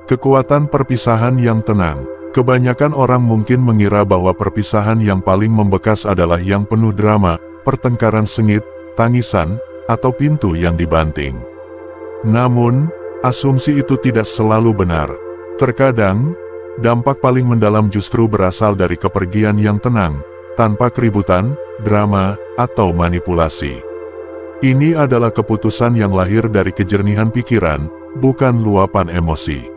Kekuatan perpisahan yang tenang. Kebanyakan orang mungkin mengira bahwa perpisahan yang paling membekas adalah yang penuh drama, pertengkaran sengit, tangisan, atau pintu yang dibanting. Namun, asumsi itu tidak selalu benar. Terkadang, dampak paling mendalam justru berasal dari kepergian yang tenang, tanpa keributan, drama, atau manipulasi. Ini adalah keputusan yang lahir dari kejernihan pikiran, bukan luapan emosi.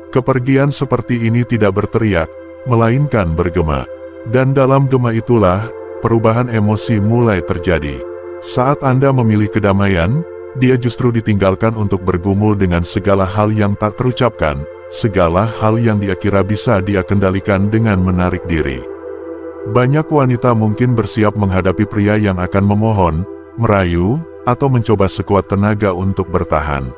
Kepergian seperti ini tidak berteriak, melainkan bergema. Dan dalam gema itulah, perubahan emosi mulai terjadi. Saat Anda memilih kedamaian, dia justru ditinggalkan untuk bergumul dengan segala hal yang tak terucapkan, segala hal yang dia kira bisa dia kendalikan dengan menarik diri. Banyak wanita mungkin bersiap menghadapi pria yang akan memohon, merayu, atau mencoba sekuat tenaga untuk bertahan.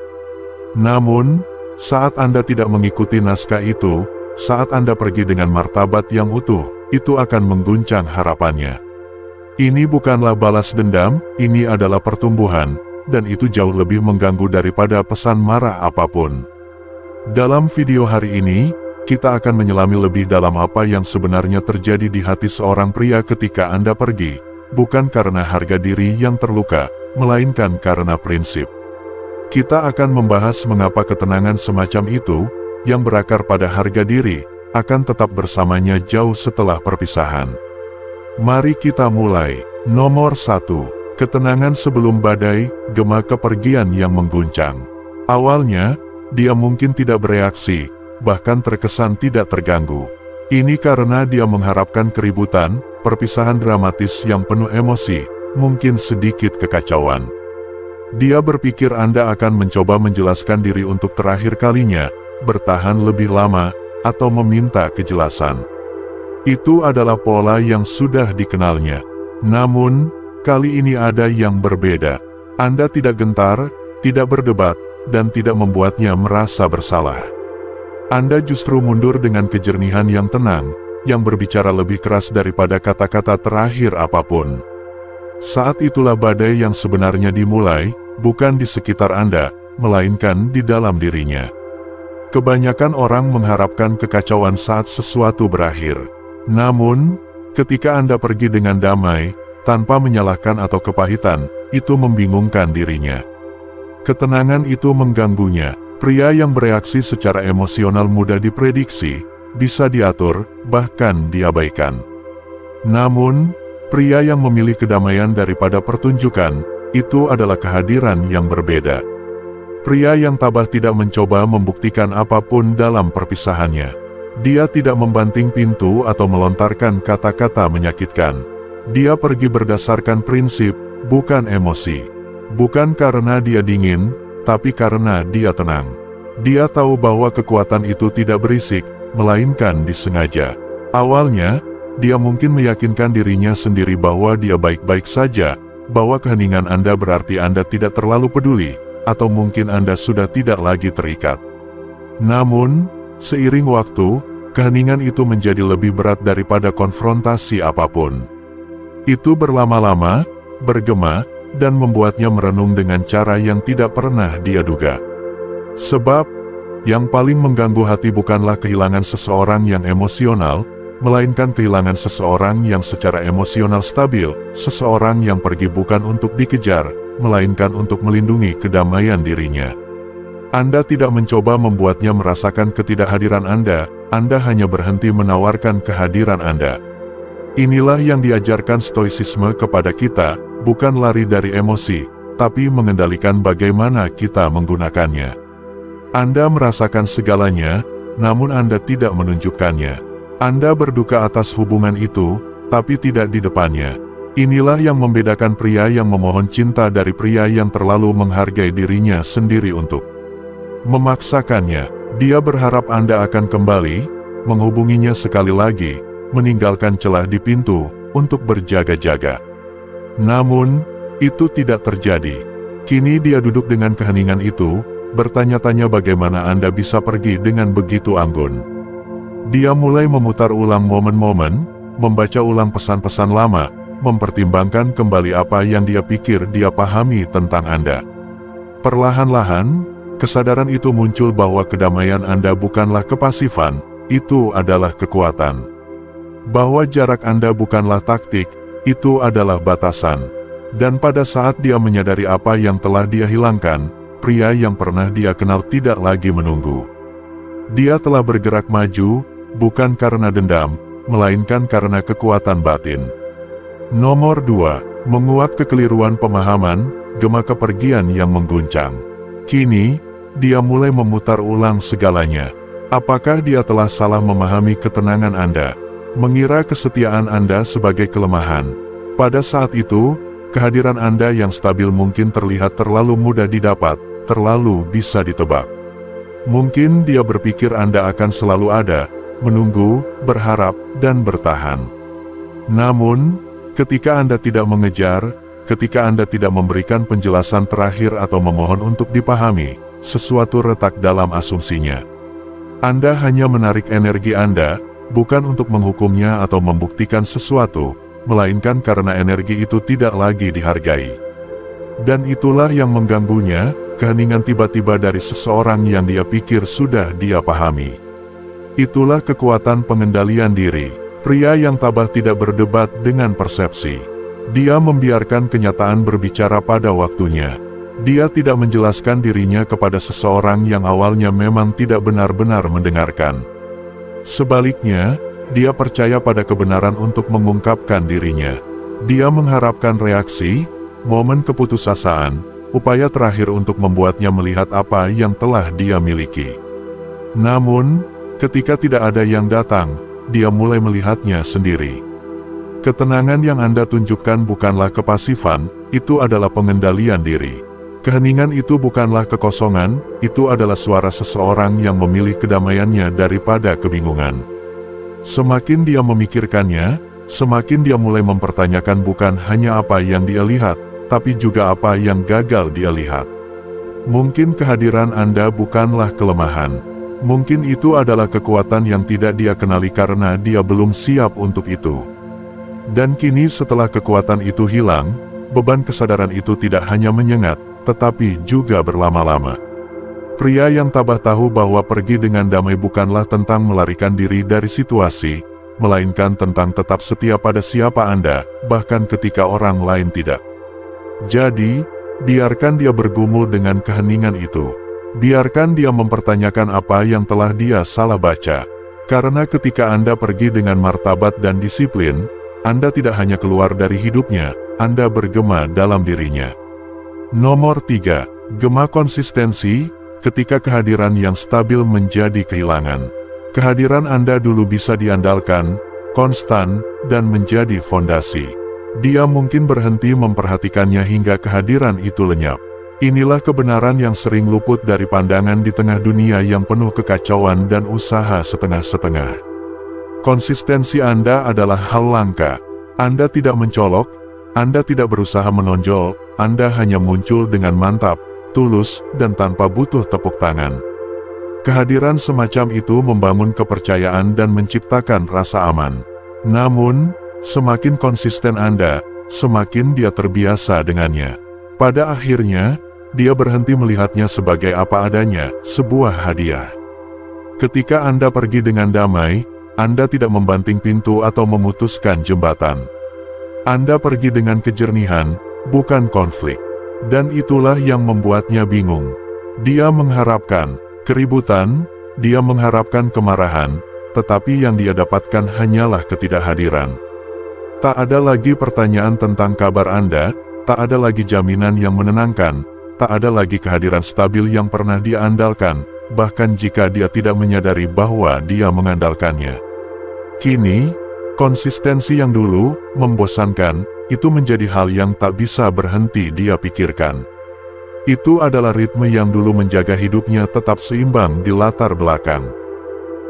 Namun, saat Anda tidak mengikuti naskah itu, saat Anda pergi dengan martabat yang utuh, itu akan mengguncang harapannya. Ini bukanlah balas dendam, ini adalah pertumbuhan, dan itu jauh lebih mengganggu daripada pesan marah apapun. Dalam video hari ini, kita akan menyelami lebih dalam apa yang sebenarnya terjadi di hati seorang pria ketika Anda pergi, bukan karena harga diri yang terluka, melainkan karena prinsip. Kita akan membahas mengapa ketenangan semacam itu, yang berakar pada harga diri, akan tetap bersamanya jauh setelah perpisahan. Mari kita mulai. Nomor 1. Ketenangan sebelum badai, gema kepergian yang mengguncang. Awalnya, dia mungkin tidak bereaksi, bahkan terkesan tidak terganggu. Ini karena dia mengharapkan keributan, perpisahan dramatis yang penuh emosi, mungkin sedikit kekacauan. Dia berpikir Anda akan mencoba menjelaskan diri untuk terakhir kalinya, bertahan lebih lama, atau meminta kejelasan. Itu adalah pola yang sudah dikenalnya. Namun, kali ini ada yang berbeda. Anda tidak gentar, tidak berdebat, dan tidak membuatnya merasa bersalah. Anda justru mundur dengan kejernihan yang tenang, yang berbicara lebih keras daripada kata-kata terakhir apapun. Saat itulah badai yang sebenarnya dimulai, bukan di sekitar Anda, melainkan di dalam dirinya. Kebanyakan orang mengharapkan kekacauan saat sesuatu berakhir. Namun, ketika Anda pergi dengan damai, tanpa menyalahkan atau kepahitan, itu membingungkan dirinya. Ketenangan itu mengganggunya. Pria yang bereaksi secara emosional mudah diprediksi, bisa diatur, bahkan diabaikan. Namun, pria yang memilih kedamaian daripada pertunjukan, itu adalah kehadiran yang berbeda. Pria yang tabah tidak mencoba membuktikan apapun dalam perpisahannya. Dia tidak membanting pintu atau melontarkan kata-kata menyakitkan. Dia pergi berdasarkan prinsip, bukan emosi. Bukan karena dia dingin, tapi karena dia tenang. Dia tahu bahwa kekuatan itu tidak berisik, melainkan disengaja. Awalnya, dia mungkin meyakinkan dirinya sendiri bahwa dia baik-baik saja, bahwa keheningan Anda berarti Anda tidak terlalu peduli, atau mungkin Anda sudah tidak lagi terikat. Namun, seiring waktu, keheningan itu menjadi lebih berat daripada konfrontasi apapun. Itu berlama-lama, bergema, dan membuatnya merenung dengan cara yang tidak pernah dia duga. Sebab, yang paling mengganggu hati bukanlah kehilangan seseorang yang emosional, melainkan kehilangan seseorang yang secara emosional stabil, seseorang yang pergi bukan untuk dikejar, melainkan untuk melindungi kedamaian dirinya. Anda tidak mencoba membuatnya merasakan ketidakhadiran Anda hanya berhenti menawarkan kehadiran Anda. Inilah yang diajarkan stoicisme kepada kita, bukan lari dari emosi, tapi mengendalikan bagaimana kita menggunakannya. Anda merasakan segalanya, namun Anda tidak menunjukkannya. Anda berduka atas hubungan itu, tapi tidak di depannya. Inilah yang membedakan pria yang memohon cinta dari pria yang terlalu menghargai dirinya sendiri untuk memaksakannya. Dia berharap Anda akan kembali, menghubunginya sekali lagi, meninggalkan celah di pintu, untuk berjaga-jaga. Namun, itu tidak terjadi. Kini dia duduk dengan keheningan itu, bertanya-tanya bagaimana Anda bisa pergi dengan begitu anggun. Dia mulai memutar ulang momen-momen, membaca ulang pesan-pesan lama, mempertimbangkan kembali apa yang dia pikir dia pahami tentang Anda. Perlahan-lahan, Kesadaran itu muncul bahwa kedamaian Anda bukanlah kepasifan, itu adalah kekuatan. Bahwa jarak Anda bukanlah taktik, itu adalah batasan. Dan pada saat dia menyadari apa yang telah dia hilangkan, pria yang pernah dia kenal tidak lagi menunggu. Dia telah bergerak maju, bukan karena dendam, melainkan karena kekuatan batin. Nomor 2. Menguak kekeliruan pemahaman, gema kepergian yang mengguncang. Kini, dia mulai memutar ulang segalanya. Apakah dia telah salah memahami ketenangan Anda? Mengira kesetiaan Anda sebagai kelemahan. Pada saat itu, kehadiran Anda yang stabil mungkin terlihat terlalu mudah didapat, terlalu bisa ditebak. Mungkin dia berpikir Anda akan selalu ada, menunggu, berharap, dan bertahan. Namun, ketika Anda tidak mengejar, ketika Anda tidak memberikan penjelasan terakhir atau memohon untuk dipahami, sesuatu retak dalam asumsinya. Anda hanya menarik energi Anda, bukan untuk menghukumnya atau membuktikan sesuatu, melainkan karena energi itu tidak lagi dihargai. Dan itulah yang mengganggunya, keheningan tiba-tiba dari seseorang yang dia pikir sudah dia pahami. Itulah kekuatan pengendalian diri. Pria yang tabah tidak berdebat dengan persepsi. Dia membiarkan kenyataan berbicara pada waktunya. Dia tidak menjelaskan dirinya kepada seseorang yang awalnya memang tidak benar-benar mendengarkan. Sebaliknya, dia percaya pada kebenaran untuk mengungkapkan dirinya. Dia mengharapkan reaksi, momen keputusasaan, upaya terakhir untuk membuatnya melihat apa yang telah dia miliki. Namun, ketika tidak ada yang datang, dia mulai melihatnya sendiri. Ketenangan yang Anda tunjukkan bukanlah kepasifan, itu adalah pengendalian diri. Keheningan itu bukanlah kekosongan, itu adalah suara seseorang yang memilih kedamaiannya daripada kebingungan. Semakin dia memikirkannya, semakin dia mulai mempertanyakan bukan hanya apa yang dia lihat, tapi juga apa yang gagal dia lihat. Mungkin kehadiran Anda bukanlah kelemahan. Mungkin itu adalah kekuatan yang tidak dia kenali karena dia belum siap untuk itu. Dan kini setelah kekuatan itu hilang, beban kesadaran itu tidak hanya menyengat, tetapi juga berlama-lama. Pria yang tabah tahu bahwa pergi dengan damai bukanlah tentang melarikan diri dari situasi, melainkan tentang tetap setia pada siapa Anda, bahkan ketika orang lain tidak. Jadi, biarkan dia bergumul dengan keheningan itu. Biarkan dia mempertanyakan apa yang telah dia salah baca. Karena ketika Anda pergi dengan martabat dan disiplin, Anda tidak hanya keluar dari hidupnya, Anda bergema dalam dirinya. Nomor 3. Gema konsistensi, ketika kehadiran yang stabil menjadi kehilangan. Kehadiran Anda dulu bisa diandalkan, konstan, dan menjadi fondasi. Dia mungkin berhenti memperhatikannya hingga kehadiran itu lenyap. Inilah kebenaran yang sering luput dari pandangan di tengah dunia yang penuh kekacauan dan usaha setengah-setengah. Konsistensi Anda adalah hal langka. Anda tidak mencolok, Anda tidak berusaha menonjol, Anda hanya muncul dengan mantap, tulus, dan tanpa butuh tepuk tangan. Kehadiran semacam itu membangun kepercayaan dan menciptakan rasa aman. Namun, semakin konsisten Anda, semakin dia terbiasa dengannya. Pada akhirnya, dia berhenti melihatnya sebagai apa adanya, sebuah hadiah. Ketika Anda pergi dengan damai, Anda tidak membanting pintu atau memutuskan jembatan. Anda pergi dengan kejernihan, bukan konflik. Dan itulah yang membuatnya bingung. Dia mengharapkan keributan, dia mengharapkan kemarahan, tetapi yang dia dapatkan hanyalah ketidakhadiran. Tak ada lagi pertanyaan tentang kabar Anda, tak ada lagi jaminan yang menenangkan, tak ada lagi kehadiran stabil yang pernah dia andalkan, bahkan jika dia tidak menyadari bahwa dia mengandalkannya. Kini, konsistensi yang dulu membosankan, itu menjadi hal yang tak bisa berhenti dia pikirkan. Itu adalah ritme yang dulu menjaga hidupnya tetap seimbang di latar belakang.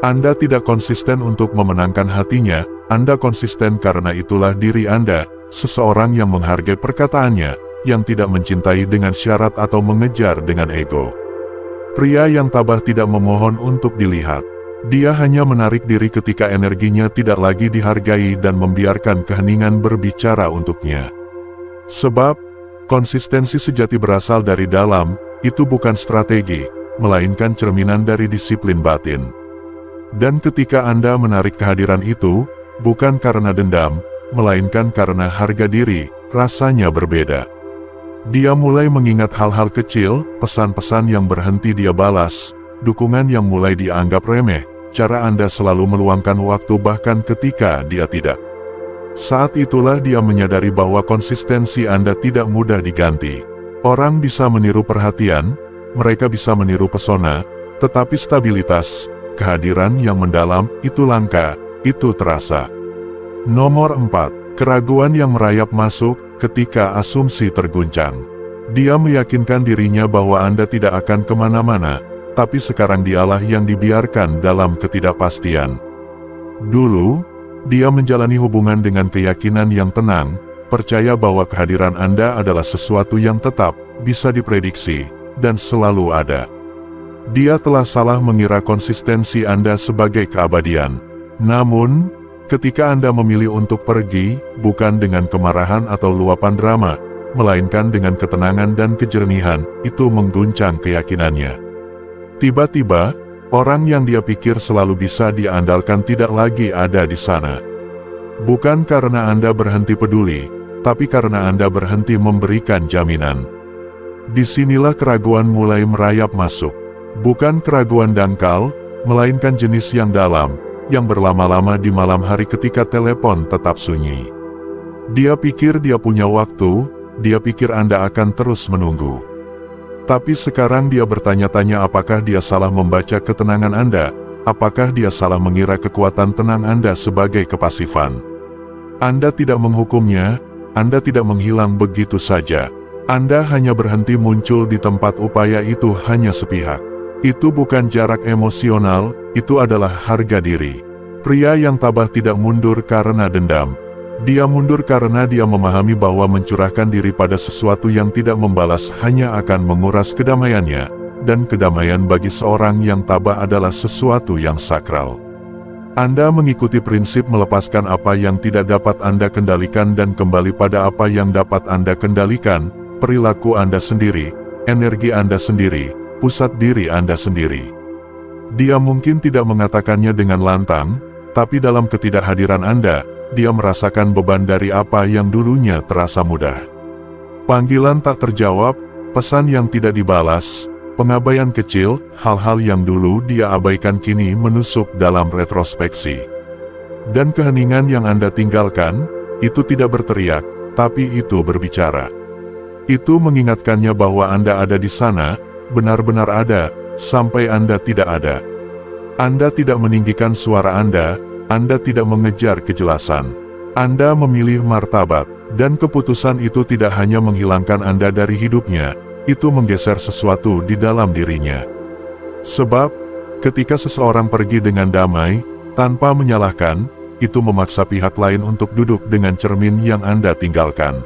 Anda tidak konsisten untuk memenangkan hatinya, Anda konsisten karena itulah diri Anda, seseorang yang menghargai perkataannya, yang tidak mencintai dengan syarat atau mengejar dengan ego. Pria yang tabah tidak memohon untuk dilihat. Dia hanya menarik diri ketika energinya tidak lagi dihargai dan membiarkan keheningan berbicara untuknya. Sebab, konsistensi sejati berasal dari dalam, itu bukan strategi, melainkan cerminan dari disiplin batin. Dan ketika Anda menarik kehadiran itu, bukan karena dendam, melainkan karena harga diri, rasanya berbeda. Dia mulai mengingat hal-hal kecil, pesan-pesan yang berhenti dia balas, dukungan yang mulai dianggap remeh, cara Anda selalu meluangkan waktu bahkan ketika dia tidak. Saat itulah dia menyadari bahwa konsistensi Anda tidak mudah diganti. Orang bisa meniru perhatian, mereka bisa meniru pesona, tetapi stabilitas, kehadiran yang mendalam, itu langka, itu terasa. Nomor 4. Keraguan yang merayap masuk ketika asumsi terguncang. Dia meyakinkan dirinya bahwa Anda tidak akan kemana-mana, tapi sekarang dialah yang dibiarkan dalam ketidakpastian. Dulu, dia menjalani hubungan dengan keyakinan yang tenang, percaya bahwa kehadiran Anda adalah sesuatu yang tetap, bisa diprediksi, dan selalu ada. Dia telah salah mengira konsistensi Anda sebagai keabadian. Namun, ketika Anda memilih untuk pergi, bukan dengan kemarahan atau luapan drama, melainkan dengan ketenangan dan kejernihan, itu mengguncang keyakinannya. Tiba-tiba, orang yang dia pikir selalu bisa diandalkan tidak lagi ada di sana. Bukan karena Anda berhenti peduli, tapi karena Anda berhenti memberikan jaminan. Disinilah keraguan mulai merayap masuk. Bukan keraguan dangkal, melainkan jenis yang dalam, yang berlama-lama di malam hari ketika telepon tetap sunyi. Dia pikir dia punya waktu, dia pikir Anda akan terus menunggu. Tapi sekarang dia bertanya-tanya apakah dia salah membaca ketenangan Anda, apakah dia salah mengira kekuatan tenang Anda sebagai kepasifan. Anda tidak menghukumnya, Anda tidak menghilang begitu saja. Anda hanya berhenti muncul di tempat upaya itu hanya sepihak. Itu bukan jarak emosional, itu adalah harga diri. Pria yang tabah tidak mundur karena dendam. Dia mundur karena dia memahami bahwa mencurahkan diri pada sesuatu yang tidak membalas hanya akan menguras kedamaiannya, dan kedamaian bagi seorang yang tabah adalah sesuatu yang sakral. Anda mengikuti prinsip melepaskan apa yang tidak dapat Anda kendalikan dan kembali pada apa yang dapat Anda kendalikan, perilaku Anda sendiri, energi Anda sendiri, pusat diri Anda sendiri. Dia mungkin tidak mengatakannya dengan lantang, tapi dalam ketidakhadiran Anda, dia merasakan beban dari apa yang dulunya terasa mudah. Panggilan tak terjawab, pesan yang tidak dibalas, pengabaian kecil, hal-hal yang dulu dia abaikan kini menusuk dalam retrospeksi. Dan keheningan yang Anda tinggalkan, itu tidak berteriak, tapi itu berbicara. Itu mengingatkannya bahwa Anda ada di sana, benar-benar ada, sampai Anda tidak ada. Anda tidak meninggikan suara Anda tidak mengejar kejelasan. Anda memilih martabat, dan keputusan itu tidak hanya menghilangkan Anda dari hidupnya, itu menggeser sesuatu di dalam dirinya. Sebab, ketika seseorang pergi dengan damai, tanpa menyalahkan, itu memaksa pihak lain untuk duduk dengan cermin yang Anda tinggalkan.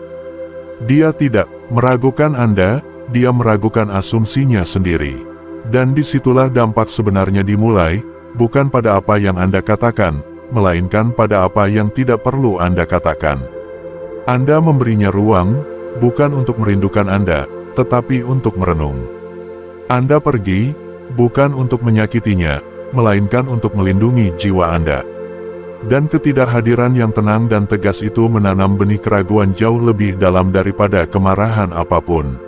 Dia tidak meragukan Anda, dia meragukan asumsinya sendiri. Dan disitulah dampak sebenarnya dimulai, bukan pada apa yang Anda katakan, melainkan pada apa yang tidak perlu Anda katakan. Anda memberinya ruang, bukan untuk merindukan Anda, tetapi untuk merenung. Anda pergi, bukan untuk menyakitinya, melainkan untuk melindungi jiwa Anda. Dan ketidakhadiran yang tenang dan tegas itu menanam benih keraguan jauh lebih dalam daripada kemarahan apapun.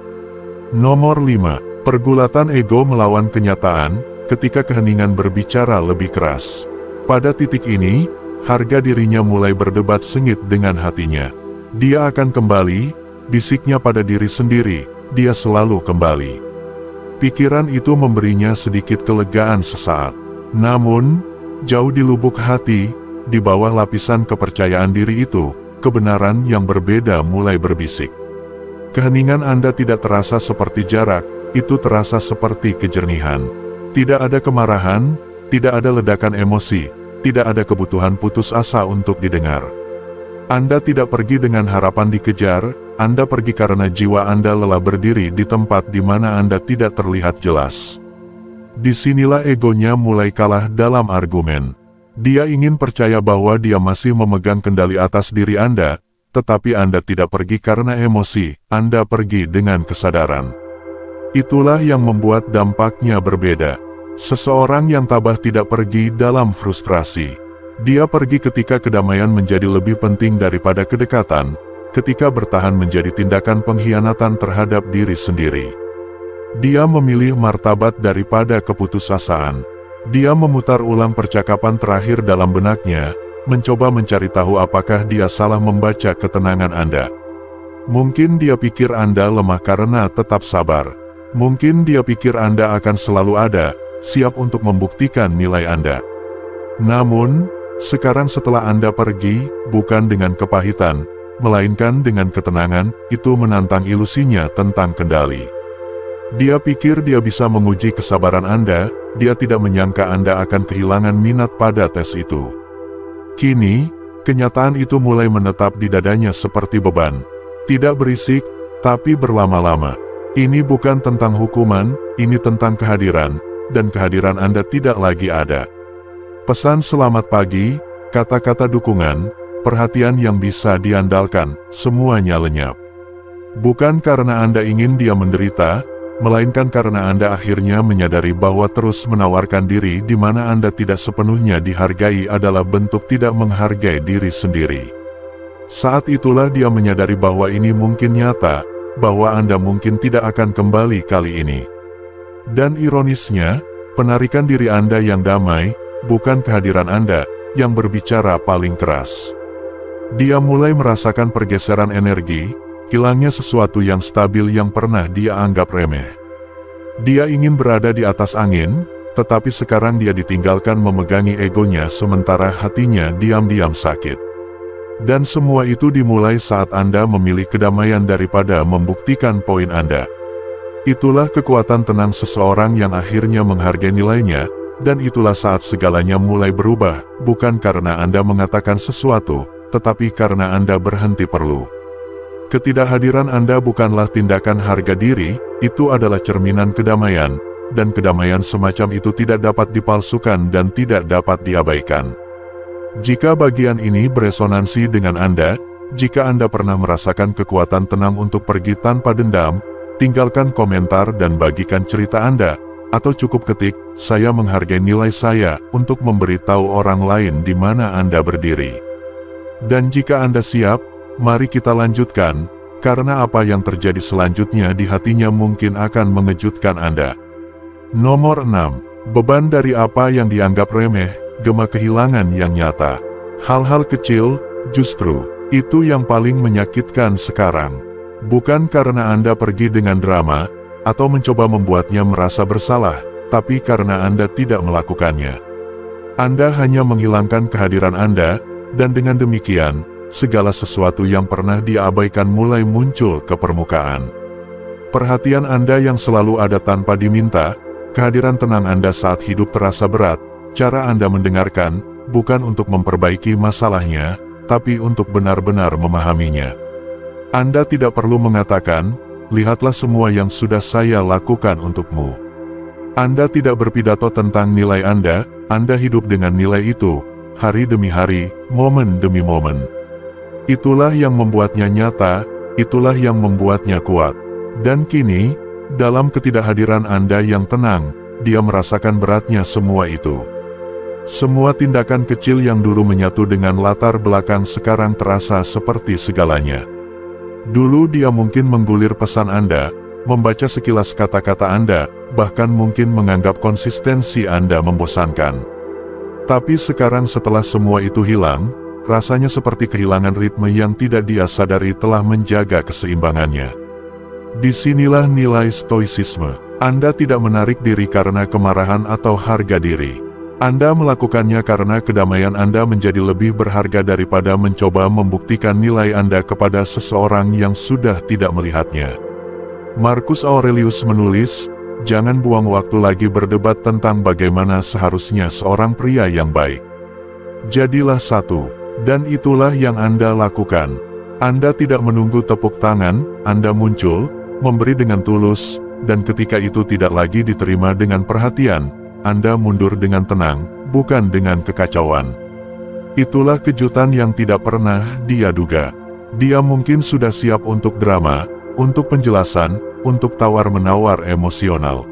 Nomor 5. Pergulatan ego melawan kenyataan, ketika keheningan berbicara lebih keras. Pada titik ini, harga dirinya mulai berdebat sengit dengan hatinya. Dia akan kembali, bisiknya pada diri sendiri, dia selalu kembali. Pikiran itu memberinya sedikit kelegaan sesaat. Namun, jauh di lubuk hati, di bawah lapisan kepercayaan diri itu, kebenaran yang berbeda mulai berbisik. Keheningan Anda tidak terasa seperti jarak, itu terasa seperti kejernihan. Tidak ada kemarahan, tidak ada ledakan emosi, tidak ada kebutuhan putus asa untuk didengar. Anda tidak pergi dengan harapan dikejar, Anda pergi karena jiwa Anda lelah berdiri di tempat di mana Anda tidak terlihat jelas. Disinilah egonya mulai kalah dalam argumen. Dia ingin percaya bahwa dia masih memegang kendali atas diri Anda, tetapi Anda tidak pergi karena emosi, Anda pergi dengan kesadaran. Itulah yang membuat dampaknya berbeda. Seseorang yang tabah tidak pergi dalam frustrasi. Dia pergi ketika kedamaian menjadi lebih penting daripada kedekatan, ketika bertahan menjadi tindakan pengkhianatan terhadap diri sendiri. Dia memilih martabat daripada keputusasaan. Dia memutar ulang percakapan terakhir dalam benaknya, mencoba mencari tahu apakah dia salah membaca ketenangan Anda. Mungkin dia pikir Anda lemah karena tetap sabar. Mungkin dia pikir Anda akan selalu ada, siap untuk membuktikan nilai Anda. Namun, sekarang setelah Anda pergi, bukan dengan kepahitan, melainkan dengan ketenangan, itu menantang ilusinya tentang kendali. Dia pikir dia bisa menguji kesabaran Anda, dia tidak menyangka Anda akan kehilangan minat pada tes itu. Kini, kenyataan itu mulai menetap di dadanya seperti beban. Tidak berisik, tapi berlama-lama. Ini bukan tentang hukuman, ini tentang kehadiran, dan kehadiran Anda tidak lagi ada. Pesan selamat pagi, kata-kata dukungan, perhatian yang bisa diandalkan, semuanya lenyap. Bukan karena Anda ingin dia menderita, melainkan karena Anda akhirnya menyadari bahwa terus menawarkan diri di mana Anda tidak sepenuhnya dihargai adalah bentuk tidak menghargai diri sendiri. Saat itulah dia menyadari bahwa ini mungkin nyata, bahwa Anda mungkin tidak akan kembali kali ini. Dan ironisnya, penarikan diri Anda yang damai, bukan kehadiran Anda, yang berbicara paling keras. Dia mulai merasakan pergeseran energi, hilangnya sesuatu yang stabil yang pernah dia anggap remeh. Dia ingin berada di atas angin, tetapi sekarang dia ditinggalkan memegangi egonya sementara hatinya diam-diam sakit. Dan semua itu dimulai saat Anda memilih kedamaian daripada membuktikan poin Anda. Itulah kekuatan tenang seseorang yang akhirnya menghargai nilainya, dan itulah saat segalanya mulai berubah, bukan karena Anda mengatakan sesuatu, tetapi karena Anda berhenti perlu. Ketidakhadiran Anda bukanlah tindakan harga diri, itu adalah cerminan kedamaian, dan kedamaian semacam itu tidak dapat dipalsukan dan tidak dapat diabaikan. Jika bagian ini beresonansi dengan Anda, jika Anda pernah merasakan kekuatan tenang untuk pergi tanpa dendam, tinggalkan komentar dan bagikan cerita Anda, atau cukup ketik, saya menghargai nilai saya, untuk memberitahu orang lain di mana Anda berdiri. Dan jika Anda siap, mari kita lanjutkan, karena apa yang terjadi selanjutnya di hatinya mungkin akan mengejutkan Anda. Nomor 6. Beban dari apa yang dianggap remeh, gema kehilangan yang nyata. Hal-hal kecil, justru, itu yang paling menyakitkan sekarang. Bukan karena Anda pergi dengan drama, atau mencoba membuatnya merasa bersalah, tapi karena Anda tidak melakukannya. Anda hanya menghilangkan kehadiran Anda, dan dengan demikian, segala sesuatu yang pernah diabaikan mulai muncul ke permukaan. Perhatian Anda yang selalu ada tanpa diminta, kehadiran tenang Anda saat hidup terasa berat, cara Anda mendengarkan, bukan untuk memperbaiki masalahnya, tapi untuk benar-benar memahaminya. Anda tidak perlu mengatakan, lihatlah semua yang sudah saya lakukan untukmu. Anda tidak berpidato tentang nilai Anda hidup dengan nilai itu, hari demi hari, momen demi momen. Itulah yang membuatnya nyata, itulah yang membuatnya kuat. Dan kini, dalam ketidakhadiran Anda yang tenang, dia merasakan beratnya semua itu. Semua tindakan kecil yang dulu menyatu dengan latar belakang sekarang terasa seperti segalanya. Dulu dia mungkin menggulir pesan Anda, membaca sekilas kata-kata Anda, bahkan mungkin menganggap konsistensi Anda membosankan. Tapi sekarang setelah semua itu hilang, rasanya seperti kehilangan ritme yang tidak dia sadari telah menjaga keseimbangannya. Disinilah nilai stoicisme. Anda tidak menarik diri karena kemarahan atau harga diri. Anda melakukannya karena kedamaian Anda menjadi lebih berharga daripada mencoba membuktikan nilai Anda kepada seseorang yang sudah tidak melihatnya. Marcus Aurelius menulis, jangan buang waktu lagi berdebat tentang bagaimana seharusnya seorang pria yang baik. Jadilah satu, dan itulah yang Anda lakukan. Anda tidak menunggu tepuk tangan, Anda muncul, memberi dengan tulus, dan ketika itu tidak lagi diterima dengan perhatian, Anda mundur dengan tenang, bukan dengan kekacauan. Itulah kejutan yang tidak pernah dia duga. Dia mungkin sudah siap untuk drama, untuk penjelasan, untuk tawar-menawar emosional.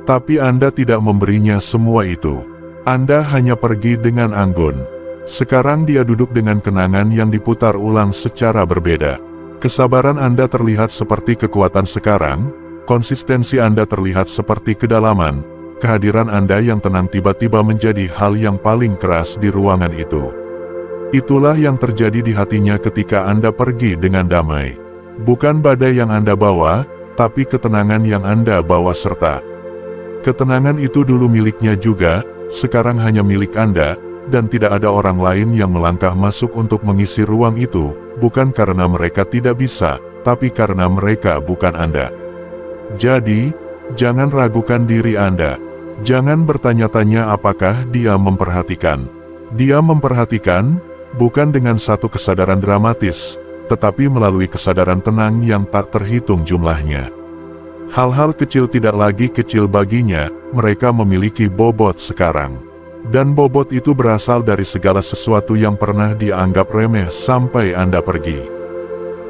Tapi Anda tidak memberinya semua itu. Anda hanya pergi dengan anggun. Sekarang dia duduk dengan kenangan yang diputar ulang secara berbeda. Kesabaran Anda terlihat seperti kekuatan sekarang, konsistensi Anda terlihat seperti kedalaman, kehadiran Anda yang tenang tiba-tiba menjadi hal yang paling keras di ruangan itu. Itulah yang terjadi di hatinya ketika Anda pergi dengan damai. Bukan badai yang Anda bawa, tapi ketenangan yang Anda bawa serta. Ketenangan itu dulu miliknya juga, sekarang hanya milik Anda, dan tidak ada orang lain yang melangkah masuk untuk mengisi ruang itu, bukan karena mereka tidak bisa, tapi karena mereka bukan Anda. Jadi, jangan ragukan diri Anda. Jangan bertanya-tanya apakah dia memperhatikan. Dia memperhatikan, bukan dengan satu kesadaran dramatis, tetapi melalui kesadaran tenang yang tak terhitung jumlahnya. Hal-hal kecil tidak lagi kecil baginya, mereka memiliki bobot sekarang. Dan bobot itu berasal dari segala sesuatu yang pernah dia anggap remeh sampai Anda pergi.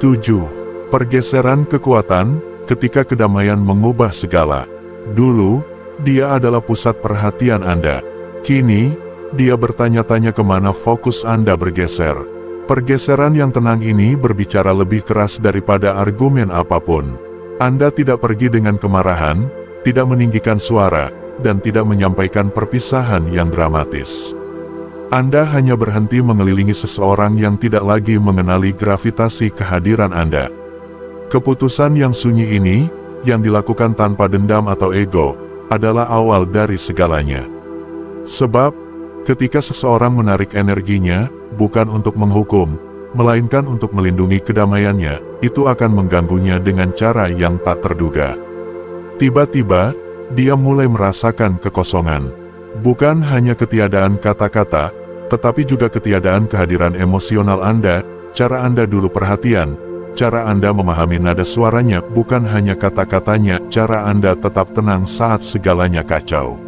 7. Pergeseran kekuatan, ketika kedamaian mengubah segala. Dulu, dia adalah pusat perhatian Anda. Kini, dia bertanya-tanya kemana fokus Anda bergeser. Pergeseran yang tenang ini berbicara lebih keras daripada argumen apapun. Anda tidak pergi dengan kemarahan, tidak meninggikan suara, dan tidak menyampaikan perpisahan yang dramatis. Anda hanya berhenti mengelilingi seseorang yang tidak lagi mengenali gravitasi kehadiran Anda. Keputusan yang sunyi ini, yang dilakukan tanpa dendam atau ego, adalah awal dari segalanya. Sebab, ketika seseorang menarik energinya, bukan untuk menghukum, melainkan untuk melindungi kedamaiannya, itu akan mengganggunya dengan cara yang tak terduga. Tiba-tiba, dia mulai merasakan kekosongan. Bukan hanya ketiadaan kata-kata, tetapi juga ketiadaan kehadiran emosional Anda, cara Anda dulu perhatian, cara Anda memahami nada suaranya, bukan hanya kata-katanya, cara Anda tetap tenang saat segalanya kacau.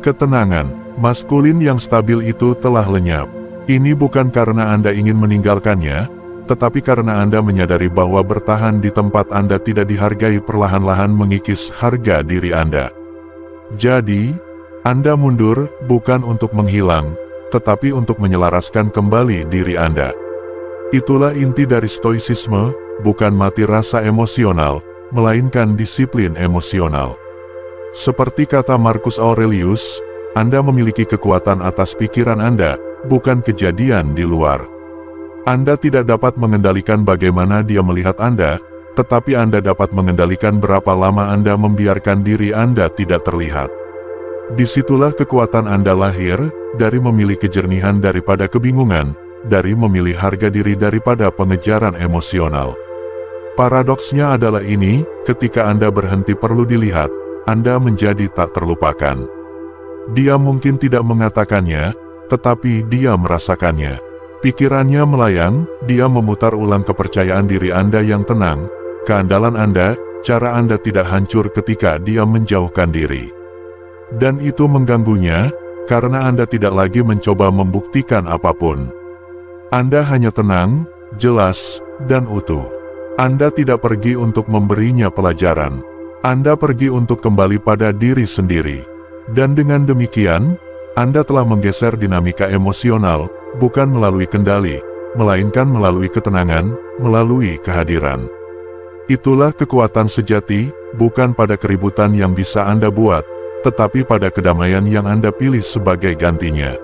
Ketenangan, maskulin yang stabil itu telah lenyap. Ini bukan karena Anda ingin meninggalkannya, tetapi karena Anda menyadari bahwa bertahan di tempat Anda tidak dihargai perlahan-lahan mengikis harga diri Anda. Jadi, Anda mundur, bukan untuk menghilang, tetapi untuk menyelaraskan kembali diri Anda. Itulah inti dari stoicisme, bukan mati rasa emosional, melainkan disiplin emosional. Seperti kata Marcus Aurelius, Anda memiliki kekuatan atas pikiran Anda, bukan kejadian di luar. Anda tidak dapat mengendalikan bagaimana dia melihat Anda, tetapi Anda dapat mengendalikan berapa lama Anda membiarkan diri Anda tidak terlihat. Disitulah kekuatan Anda lahir, dari memilih kejernihan daripada kebingungan, dari memilih harga diri daripada pengejaran emosional. Paradoksnya adalah ini, ketika Anda berhenti perlu dilihat, Anda menjadi tak terlupakan. Dia mungkin tidak mengatakannya, tetapi dia merasakannya. Pikirannya melayang, dia memutar ulang kepercayaan diri Anda yang tenang, keandalan Anda, cara Anda tidak hancur ketika dia menjauhkan diri. Dan itu mengganggunya, karena Anda tidak lagi mencoba membuktikan apapun. Anda hanya tenang, jelas, dan utuh. Anda tidak pergi untuk memberinya pelajaran. Anda pergi untuk kembali pada diri sendiri. Dan dengan demikian, Anda telah menggeser dinamika emosional, bukan melalui kendali, melainkan melalui ketenangan, melalui kehadiran. Itulah kekuatan sejati, bukan pada keributan yang bisa Anda buat, tetapi pada kedamaian yang Anda pilih sebagai gantinya.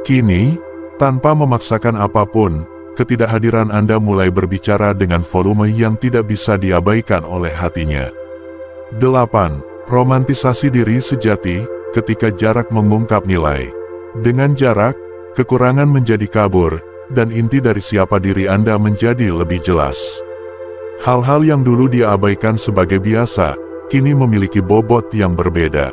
Kini, tanpa memaksakan apapun, ketidakhadiran Anda mulai berbicara dengan volume yang tidak bisa diabaikan oleh hatinya. 8. Romantisasi diri sejati, ketika jarak mengungkap nilai. Dengan jarak, kekurangan menjadi kabur, dan inti dari siapa diri Anda menjadi lebih jelas. Hal-hal yang dulu dia abaikan sebagai biasa, kini memiliki bobot yang berbeda.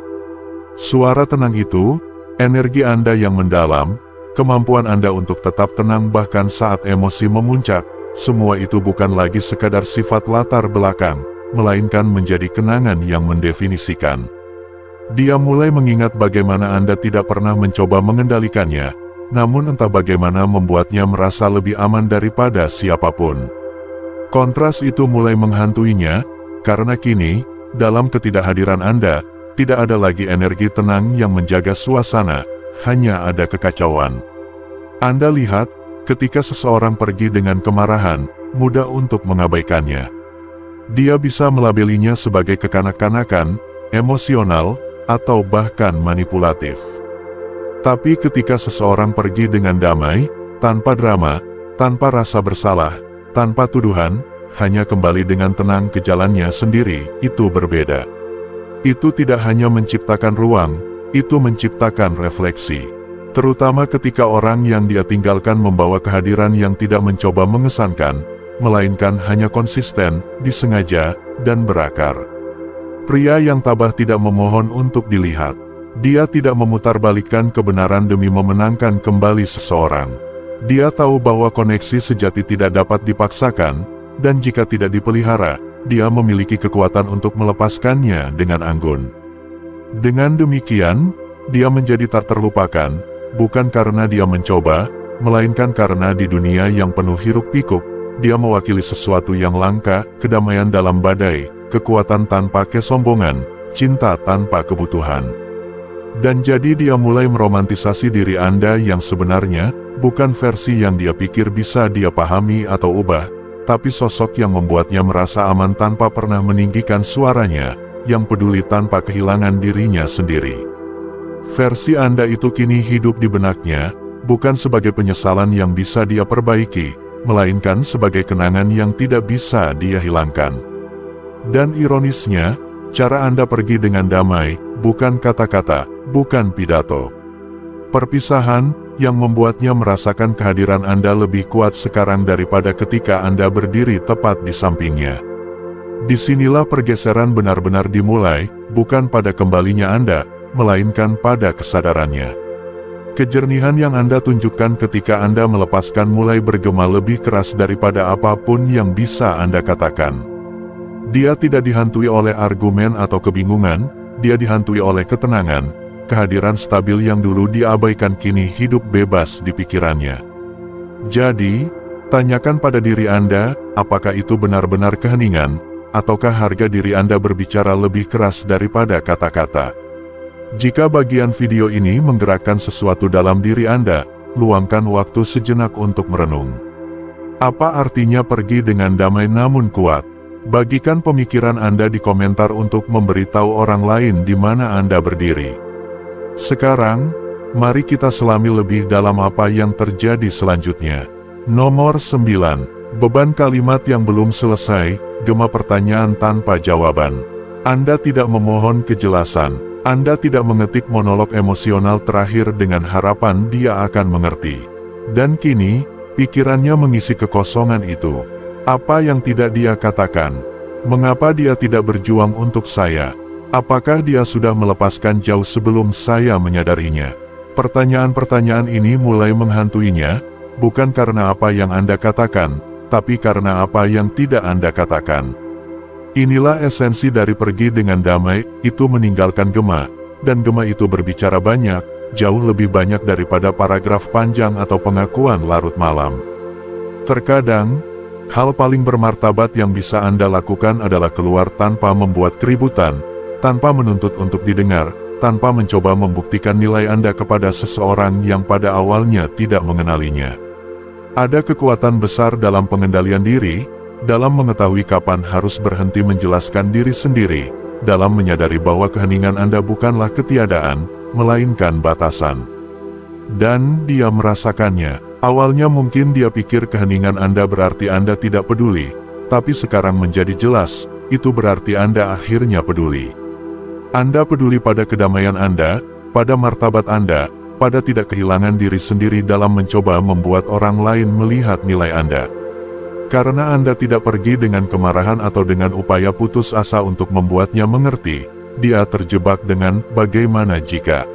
Suara tenang itu, energi Anda yang mendalam, kemampuan Anda untuk tetap tenang bahkan saat emosi memuncak, semua itu bukan lagi sekadar sifat latar belakang, melainkan menjadi kenangan yang mendefinisikan. Dia mulai mengingat bagaimana Anda tidak pernah mencoba mengendalikannya, namun entah bagaimana membuatnya merasa lebih aman daripada siapapun. Kontras itu mulai menghantuinya, Karena kini, dalam ketidakhadiran Anda, tidak ada lagi energi tenang yang menjaga suasana, hanya ada kekacauan. Anda lihat, ketika seseorang pergi dengan kemarahan, mudah untuk mengabaikannya. Dia bisa melabelinya sebagai kekanak-kanakan, emosional, atau bahkan manipulatif. Tapi ketika seseorang pergi dengan damai, tanpa drama, tanpa rasa bersalah, tanpa tuduhan, hanya kembali dengan tenang ke jalannya sendiri, itu berbeda. Itu tidak hanya menciptakan ruang, itu menciptakan refleksi. Terutama ketika orang yang dia tinggalkan membawa kehadiran yang tidak mencoba mengesankan, melainkan hanya konsisten, disengaja, dan berakar. Pria yang tabah tidak memohon untuk dilihat. Dia tidak memutarbalikkan kebenaran demi memenangkan kembali seseorang. Dia tahu bahwa koneksi sejati tidak dapat dipaksakan, dan jika tidak dipelihara, dia memiliki kekuatan untuk melepaskannya dengan anggun. Dengan demikian, dia menjadi tak terlupakan, bukan karena dia mencoba, melainkan karena di dunia yang penuh hiruk-pikuk, dia mewakili sesuatu yang langka, kedamaian dalam badai, kekuatan tanpa kesombongan, cinta tanpa kebutuhan. Dan jadi dia mulai meromantisasi diri Anda yang sebenarnya, bukan versi yang dia pikir bisa dia pahami atau ubah, tapi sosok yang membuatnya merasa aman tanpa pernah meninggikan suaranya, yang peduli tanpa kehilangan dirinya sendiri. Versi Anda itu kini hidup di benaknya, bukan sebagai penyesalan yang bisa dia perbaiki, melainkan sebagai kenangan yang tidak bisa dia hilangkan. Dan ironisnya, cara Anda pergi dengan damai, bukan kata-kata, bukan pidato. Perpisahan, yang membuatnya merasakan kehadiran Anda lebih kuat sekarang daripada ketika Anda berdiri tepat di sampingnya. Disinilah pergeseran benar-benar dimulai, bukan pada kembalinya Anda, melainkan pada kesadarannya. Kejernihan yang Anda tunjukkan ketika Anda melepaskan mulai bergema lebih keras daripada apapun yang bisa Anda katakan. Dia tidak dihantui oleh argumen atau kebingungan, dia dihantui oleh ketenangan, kehadiran stabil yang dulu diabaikan kini hidup bebas di pikirannya. Jadi, tanyakan pada diri Anda, apakah itu benar-benar keheningan, ataukah harga diri Anda berbicara lebih keras daripada kata-kata. Jika bagian video ini menggerakkan sesuatu dalam diri Anda, luangkan waktu sejenak untuk merenung. Apa artinya pergi dengan damai namun kuat? Bagikan pemikiran Anda di komentar untuk memberitahu orang lain di mana Anda berdiri. Sekarang, mari kita selami lebih dalam apa yang terjadi selanjutnya. Nomor 9. Beban kalimat yang belum selesai, gema pertanyaan tanpa jawaban. Anda tidak memohon kejelasan. Anda tidak mengetik monolog emosional terakhir dengan harapan dia akan mengerti. Dan kini, pikirannya mengisi kekosongan itu. Apa yang tidak dia katakan? Mengapa dia tidak berjuang untuk saya? Apakah dia sudah melepaskan jauh sebelum saya menyadarinya? Pertanyaan-pertanyaan ini mulai menghantuinya, bukan karena apa yang Anda katakan, tapi karena apa yang tidak Anda katakan. Inilah esensi dari pergi dengan damai, itu meninggalkan gema, dan gema itu berbicara banyak, jauh lebih banyak daripada paragraf panjang atau pengakuan larut malam. Terkadang, hal paling bermartabat yang bisa Anda lakukan adalah keluar tanpa membuat keributan, tanpa menuntut untuk didengar, tanpa mencoba membuktikan nilai Anda kepada seseorang yang pada awalnya tidak mengenalinya. Ada kekuatan besar dalam pengendalian diri, dalam mengetahui kapan harus berhenti menjelaskan diri sendiri, dalam menyadari bahwa keheningan Anda bukanlah ketiadaan, melainkan batasan. Dan dia merasakannya. Awalnya mungkin dia pikir keheningan Anda berarti Anda tidak peduli, tapi sekarang menjadi jelas, itu berarti Anda akhirnya peduli. Anda peduli pada kedamaian Anda, pada martabat Anda, pada tidak kehilangan diri sendiri dalam mencoba membuat orang lain melihat nilai Anda. Karena Anda tidak pergi dengan kemarahan atau dengan upaya putus asa untuk membuatnya mengerti, dia terjebak dengan bagaimana jika.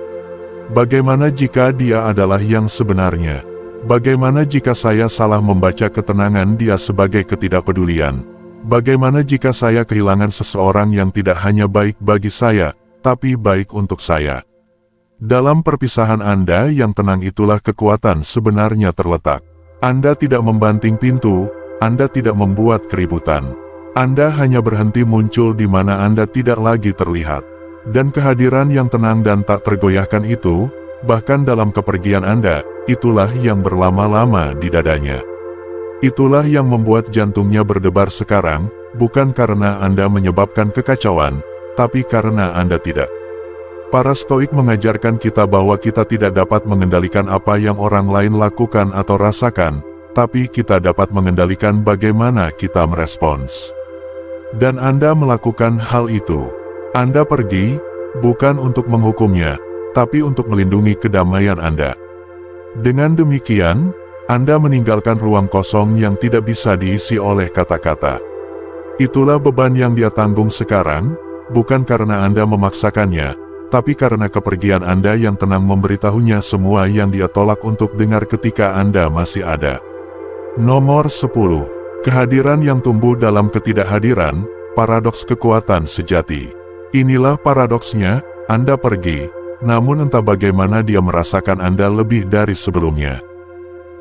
Bagaimana jika dia adalah yang sebenarnya? Bagaimana jika saya salah membaca ketenangan dia sebagai ketidakpedulian? Bagaimana jika saya kehilangan seseorang yang tidak hanya baik bagi saya, tapi baik untuk saya? Dalam perpisahan Anda yang tenang itulah kekuatan sebenarnya terletak. Anda tidak membanting pintu, Anda tidak membuat keributan. Anda hanya berhenti muncul di mana Anda tidak lagi terlihat. Dan kehadiran yang tenang dan tak tergoyahkan itu, bahkan dalam kepergian Anda, itulah yang berlama-lama di dadanya. Itulah yang membuat jantungnya berdebar sekarang, bukan karena Anda menyebabkan kekacauan, tapi karena Anda tidak. Para Stoik mengajarkan kita bahwa kita tidak dapat mengendalikan apa yang orang lain lakukan atau rasakan, tapi kita dapat mengendalikan bagaimana kita merespons. Dan Anda melakukan hal itu. Anda pergi, bukan untuk menghukumnya, tapi untuk melindungi kedamaian Anda. Dengan demikian, Anda meninggalkan ruang kosong yang tidak bisa diisi oleh kata-kata. Itulah beban yang Dia tanggung sekarang, bukan karena Anda memaksakannya, tapi karena kepergian Anda yang tenang memberitahunya semua yang Dia tolak untuk dengar ketika Anda masih ada. Nomor 10. Kehadiran yang tumbuh dalam ketidakhadiran, paradoks kekuatan sejati. Inilah paradoksnya, Anda pergi, namun entah bagaimana Dia merasakan Anda lebih dari sebelumnya.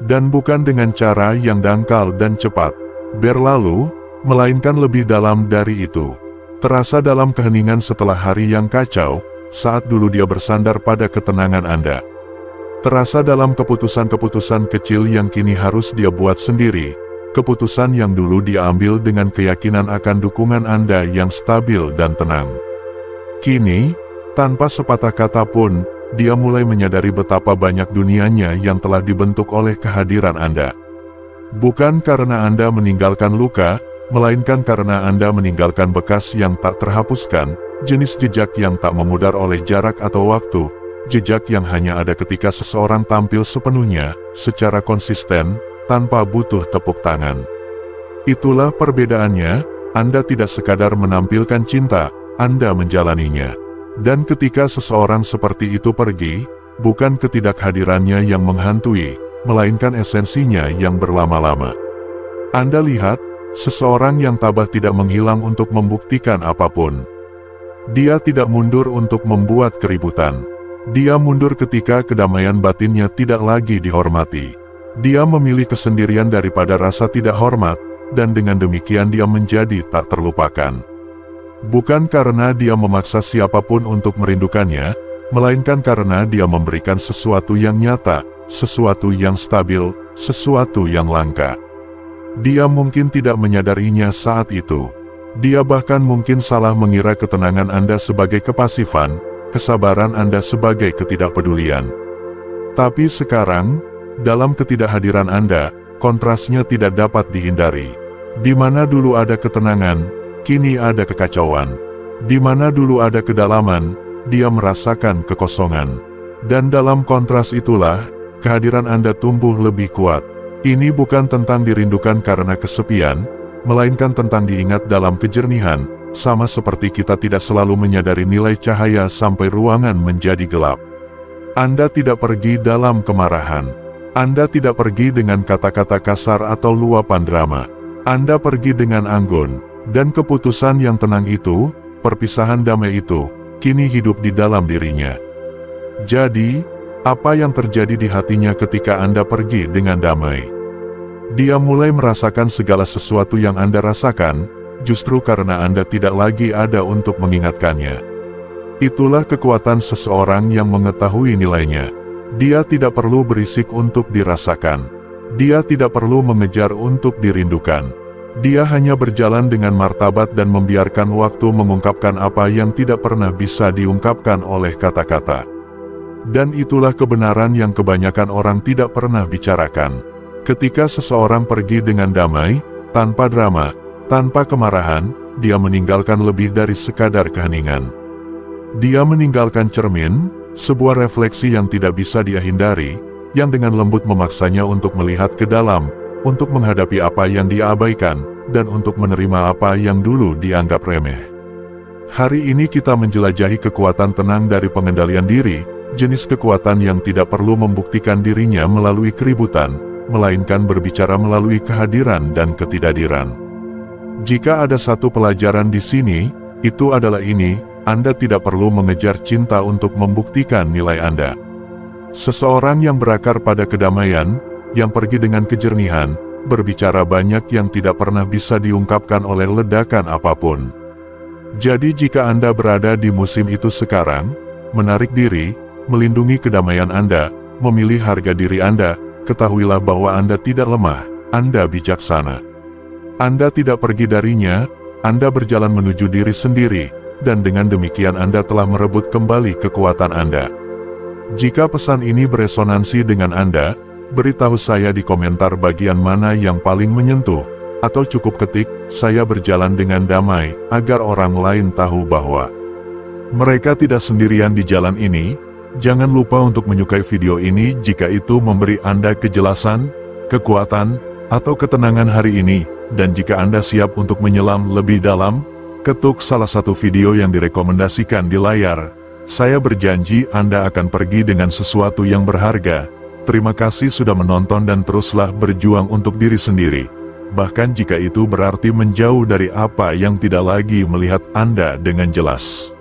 Dan bukan dengan cara yang dangkal dan cepat, berlalu, melainkan lebih dalam dari itu. Terasa dalam keheningan setelah hari yang kacau, saat dulu Dia bersandar pada ketenangan Anda. Terasa dalam keputusan-keputusan kecil yang kini harus Dia buat sendiri, keputusan yang dulu Dia ambil dengan keyakinan akan dukungan Anda yang stabil dan tenang. Kini, tanpa sepatah kata pun, Dia mulai menyadari betapa banyak dunianya yang telah dibentuk oleh kehadiran Anda. Bukan karena Anda meninggalkan luka, melainkan karena Anda meninggalkan bekas yang tak terhapuskan, jenis jejak yang tak memudar oleh jarak atau waktu, jejak yang hanya ada ketika seseorang tampil sepenuhnya, secara konsisten, tanpa butuh tepuk tangan. Itulah perbedaannya, Anda tidak sekadar menampilkan cinta, Anda menjalaninya. Dan ketika seseorang seperti itu pergi, bukan ketidakhadirannya yang menghantui, melainkan esensinya yang berlama-lama. Anda lihat, seseorang yang tabah tidak menghilang untuk membuktikan apapun. Dia tidak mundur untuk membuat keributan. Dia mundur ketika kedamaian batinnya tidak lagi dihormati. Dia memilih kesendirian daripada rasa tidak hormat, dan dengan demikian dia menjadi tak terlupakan. Bukan karena dia memaksa siapapun untuk merindukannya, melainkan karena dia memberikan sesuatu yang nyata, sesuatu yang stabil, sesuatu yang langka. Dia mungkin tidak menyadarinya saat itu. Dia bahkan mungkin salah mengira ketenangan Anda sebagai kepasifan, kesabaran Anda sebagai ketidakpedulian. Tapi sekarang, dalam ketidakhadiran Anda, kontrasnya tidak dapat dihindari. Di mana dulu ada ketenangan, kini ada kekacauan. Di mana dulu ada kedalaman, Dia merasakan kekosongan. Dan dalam kontras itulah, kehadiran Anda tumbuh lebih kuat. Ini bukan tentang dirindukan karena kesepian, melainkan tentang diingat dalam kejernihan, sama seperti kita tidak selalu menyadari nilai cahaya sampai ruangan menjadi gelap. Anda tidak pergi dalam kemarahan. Anda tidak pergi dengan kata-kata kasar atau luapan drama. Anda pergi dengan anggun, dan keputusan yang tenang itu, perpisahan damai itu, kini hidup di dalam dirinya. Jadi, apa yang terjadi di hatinya ketika Anda pergi dengan damai? Dia mulai merasakan segala sesuatu yang Anda rasakan, justru karena Anda tidak lagi ada untuk mengingatkannya. Itulah kekuatan seseorang yang mengetahui nilainya. Dia tidak perlu berisik untuk dirasakan. Dia tidak perlu mengejar untuk dirindukan. Dia hanya berjalan dengan martabat dan membiarkan waktu mengungkapkan apa yang tidak pernah bisa diungkapkan oleh kata-kata. Dan itulah kebenaran yang kebanyakan orang tidak pernah bicarakan. Ketika seseorang pergi dengan damai, tanpa drama, tanpa kemarahan, dia meninggalkan lebih dari sekadar keheningan. Dia meninggalkan cermin, sebuah refleksi yang tidak bisa dia hindari, yang dengan lembut memaksanya untuk melihat ke dalam, untuk menghadapi apa yang dia abaikan, dan untuk menerima apa yang dulu dianggap remeh. Hari ini kita menjelajahi kekuatan tenang dari pengendalian diri, jenis kekuatan yang tidak perlu membuktikan dirinya melalui keributan, melainkan berbicara melalui kehadiran dan ketidakhadiran. Jika ada satu pelajaran di sini, itu adalah ini, Anda tidak perlu mengejar cinta untuk membuktikan nilai Anda. Seseorang yang berakar pada kedamaian, yang pergi dengan kejernihan, berbicara banyak yang tidak pernah bisa diungkapkan oleh ledakan apapun. Jadi jika Anda berada di musim itu sekarang, menarik diri, melindungi kedamaian Anda, memilih harga diri Anda, ketahuilah bahwa Anda tidak lemah, Anda bijaksana. Anda tidak pergi darinya, Anda berjalan menuju diri sendiri, dan dengan demikian Anda telah merebut kembali kekuatan Anda. Jika pesan ini beresonansi dengan Anda, beritahu saya di komentar bagian mana yang paling menyentuh, atau cukup ketik, saya berjalan dengan damai, agar orang lain tahu bahwa mereka tidak sendirian di jalan ini. Jangan lupa untuk menyukai video ini jika itu memberi Anda kejelasan, kekuatan, atau ketenangan hari ini, dan jika Anda siap untuk menyelam lebih dalam, ketuk salah satu video yang direkomendasikan di layar. Saya berjanji Anda akan pergi dengan sesuatu yang berharga. Terima kasih sudah menonton dan teruslah berjuang untuk diri sendiri. Bahkan jika itu berarti menjauh dari apa yang tidak lagi melihat Anda dengan jelas.